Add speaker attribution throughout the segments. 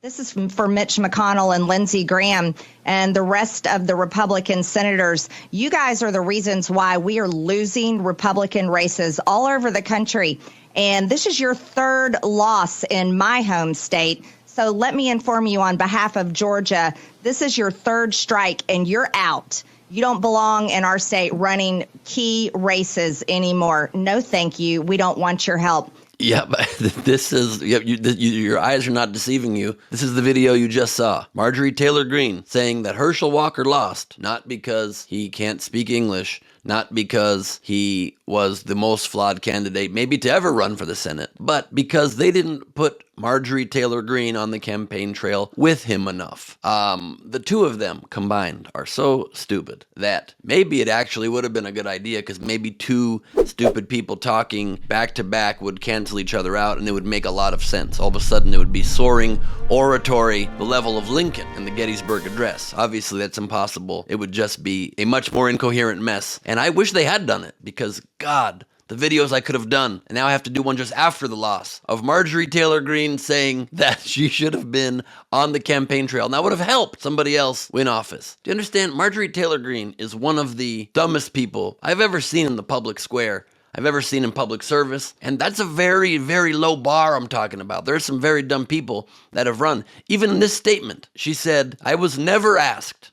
Speaker 1: This is for Mitch McConnell and Lindsey Graham and the rest of the Republican senators. You guys are the reasons why we are losing Republican races all over the country. And this is your third loss in my home state. So let me inform you on behalf of Georgia, this is your third strike and you're out. You don't belong in our state running key races anymore. No, thank you. We don't want your help.
Speaker 2: Yeah, but this is, your eyes are not deceiving you. This is the video you just saw. Marjorie Taylor Greene saying that Herschel Walker lost, not because he can't speak English, not because he was the most flawed candidate maybe to ever run for the Senate, but because they didn't put Marjorie Taylor Greene on the campaign trail with him enough. The two of them combined are so stupid that maybe it actually would have been a good idea, because maybe two stupid people talking back to back would cancel each other out and it would make a lot of sense. All of a sudden it would be soaring oratory, the level of Lincoln in the Gettysburg Address. Obviously that's impossible. It would just be a much more incoherent mess. And I wish they had done it, because God, the videos I could have done, and now I have to do one just after the loss, of Marjorie Taylor Greene saying that she should have been on the campaign trail. And that would have helped somebody else win office. Do you understand? Marjorie Taylor Greene is one of the dumbest people I've ever seen in the public square, I've ever seen in public service. And that's a very, very low bar I'm talking about. There are some very dumb people that have run. Even in this statement, she said, "I was never asked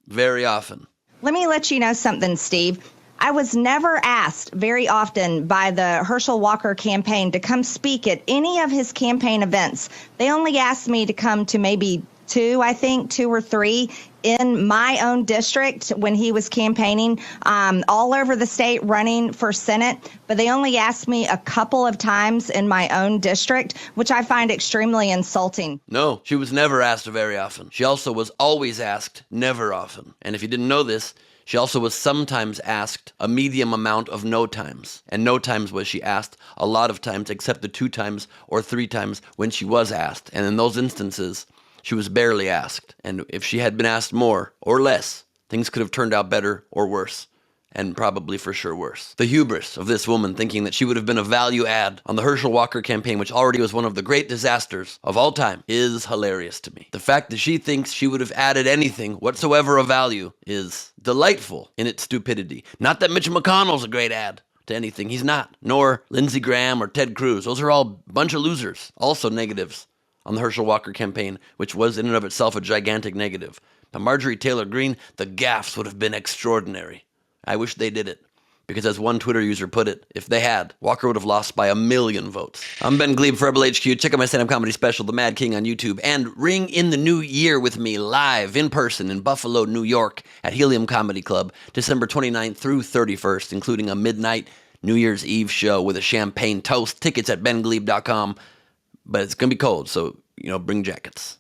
Speaker 2: very often."
Speaker 1: Let me let you know something, Steve. I was never asked very often by the Herschel Walker campaign to come speak at any of his campaign events. They only asked me to come to maybe two or three in my own district when he was campaigning all over the state running for Senate. But they only asked me a couple of times in my own district, which I find extremely insulting.
Speaker 2: No, she was never asked very often. She also was always asked never often. And if you didn't know this, she also was sometimes asked a medium amount of no times. And no times was she asked a lot of times, except the 2 times or 3 times when she was asked. And in those instances, she was barely asked. And if she had been asked more or less, things could have turned out better or worse. And probably for sure worse. The hubris of this woman thinking that she would have been a value add on the Herschel Walker campaign, which already was one of the great disasters of all time, is hilarious to me. The fact that she thinks she would have added anything whatsoever of value is delightful in its stupidity. Not that Mitch McConnell's a great add to anything. He's not. Nor Lindsey Graham or Ted Cruz. Those are all a bunch of losers. Also negatives on the Herschel Walker campaign, which was in and of itself a gigantic negative. But Marjorie Taylor Greene, the gaffes would have been extraordinary. I wish they did it, because as one Twitter user put it, if they had, Walker would have lost by 1 million votes. I'm Ben Gleib for Rebel HQ. Check out my stand-up comedy special, The Mad King, on YouTube, and ring in the new year with me live in person in Buffalo, New York at Helium Comedy Club, December 29th through 31st, including a midnight New Year's Eve show with a champagne toast. Tickets at bengleib.com, but it's going to be cold, so, bring jackets.